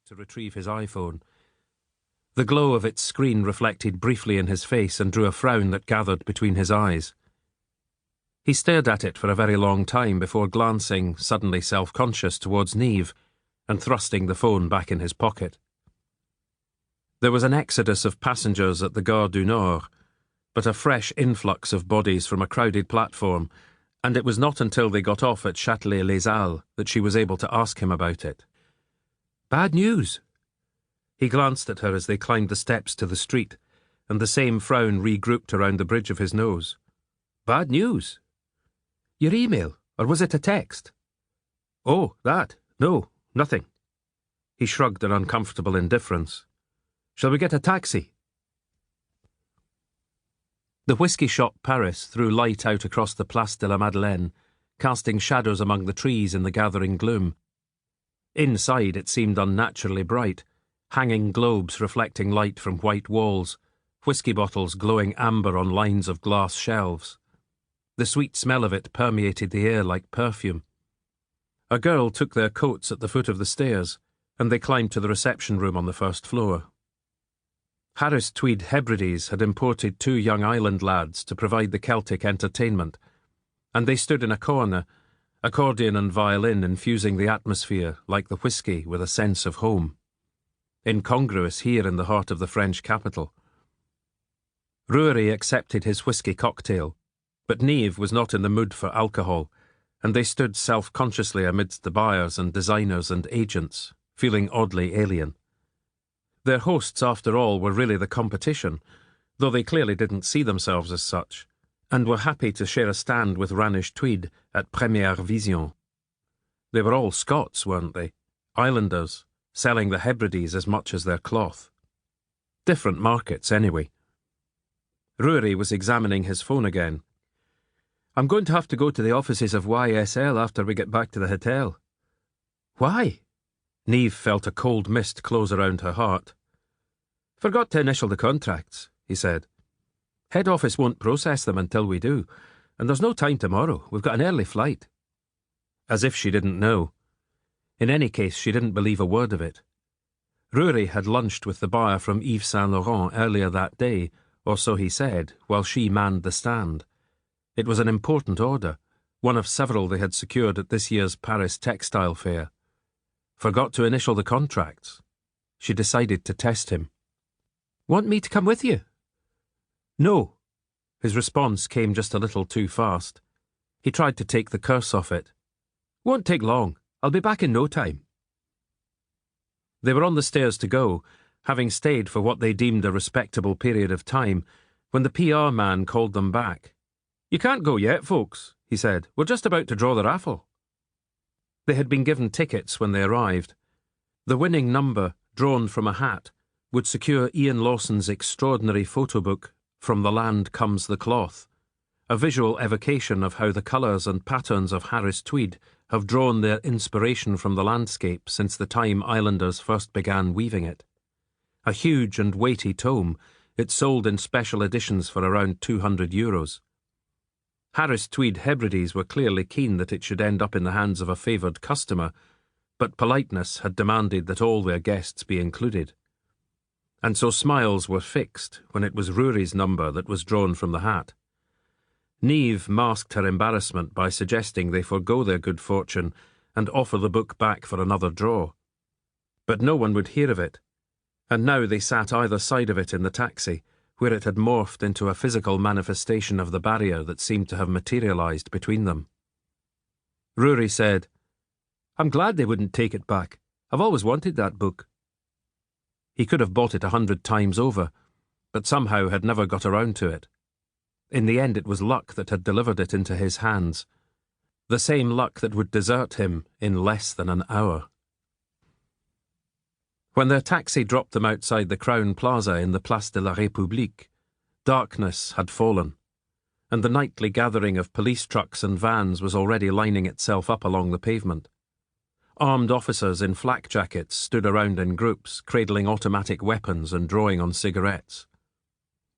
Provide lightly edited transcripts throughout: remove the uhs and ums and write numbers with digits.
to retrieve his iPhone. The glow of its screen reflected briefly in his face and drew a frown that gathered between his eyes. He stared at it for a very long time before glancing, suddenly self-conscious, towards Niamh and thrusting the phone back in his pocket. There was an exodus of passengers at the Gare du Nord, but a fresh influx of bodies from a crowded platform, and it was not until they got off at Châtelet-les-Halles that she was able to ask him about it. "Bad news." He glanced at her as they climbed the steps to the street, and the same frown regrouped around the bridge of his nose. "Bad news? Your email, or was it a text?" "Oh, that? No, nothing." He shrugged an uncomfortable indifference. "Shall we get a taxi?" The whisky shop Paris threw light out across the Place de la Madeleine, casting shadows among the trees in the gathering gloom. Inside it seemed unnaturally bright, hanging globes reflecting light from white walls, whisky bottles glowing amber on lines of glass shelves. The sweet smell of it permeated the air like perfume. A girl took their coats at the foot of the stairs, and they climbed to the reception room on the first floor. Ranish Tweed Hebrides had imported 2 young island lads to provide the Celtic entertainment, and they stood in a corner, accordion and violin infusing the atmosphere like the whisky with a sense of home. Incongruous here in the heart of the French capital. Ruairidh accepted his whisky cocktail, but Niamh was not in the mood for alcohol, and they stood self-consciously amidst the buyers and designers and agents, feeling oddly alien. Their hosts, after all, were really the competition, though they clearly didn't see themselves as such, and were happy to share a stand with Ranish Tweed at Première Vision. They were all Scots, weren't they? Islanders, selling the Hebrides as much as their cloth. Different markets, anyway. Ruairidh was examining his phone again. "I'm going to have to go to the offices of YSL after we get back to the hotel." "Why?" Niamh felt a cold mist close around her heart. "Forgot to initial the contracts," he said. "Head office won't process them until we do, and there's no time tomorrow. We've got an early flight." As if she didn't know. In any case, she didn't believe a word of it. Ruairidh had lunched with the buyer from Yves Saint Laurent earlier that day, or so he said, while she manned the stand. It was an important order, one of several they had secured at this year's Paris textile fair. Forgot to initial the contracts. She decided to test him. "Want me to come with you?" "No." His response came just a little too fast. He tried to take the curse off it. "Won't take long. I'll be back in no time." They were on the stairs to go, having stayed for what they deemed a respectable period of time, when the PR man called them back. "You can't go yet, folks," he said. "We're just about to draw the raffle." They had been given tickets when they arrived. The winning number, drawn from a hat, would secure Ian Lawson's extraordinary photo book, From the Land Comes the Cloth, a visual evocation of how the colours and patterns of Ranish Tweed have drawn their inspiration from the landscape since the time islanders first began weaving it. A huge and weighty tome, it sold in special editions for around €200. Ranish Tweed Hebrides were clearly keen that it should end up in the hands of a favoured customer, but politeness had demanded that all their guests be included. And so smiles were fixed when it was Ruairidh's number that was drawn from the hat. Niamh masked her embarrassment by suggesting they forego their good fortune and offer the book back for another draw. But no one would hear of it, and now they sat either side of it in the taxi, where it had morphed into a physical manifestation of the barrier that seemed to have materialised between them. Ruairidh said, "I'm glad they wouldn't take it back. I've always wanted that book." He could have bought it 100 times over, but somehow had never got around to it. In the end it was luck that had delivered it into his hands, the same luck that would desert him in less than an hour. When their taxi dropped them outside the Crown Plaza in the Place de la République, darkness had fallen, and the nightly gathering of police trucks and vans was already lining itself up along the pavement. Armed officers in flak jackets stood around in groups, cradling automatic weapons and drawing on cigarettes.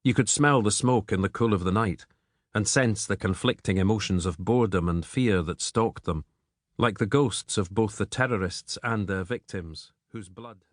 You could smell the smoke in the cool of the night, and sense the conflicting emotions of boredom and fear that stalked them, like the ghosts of both the terrorists and their victims, whose blood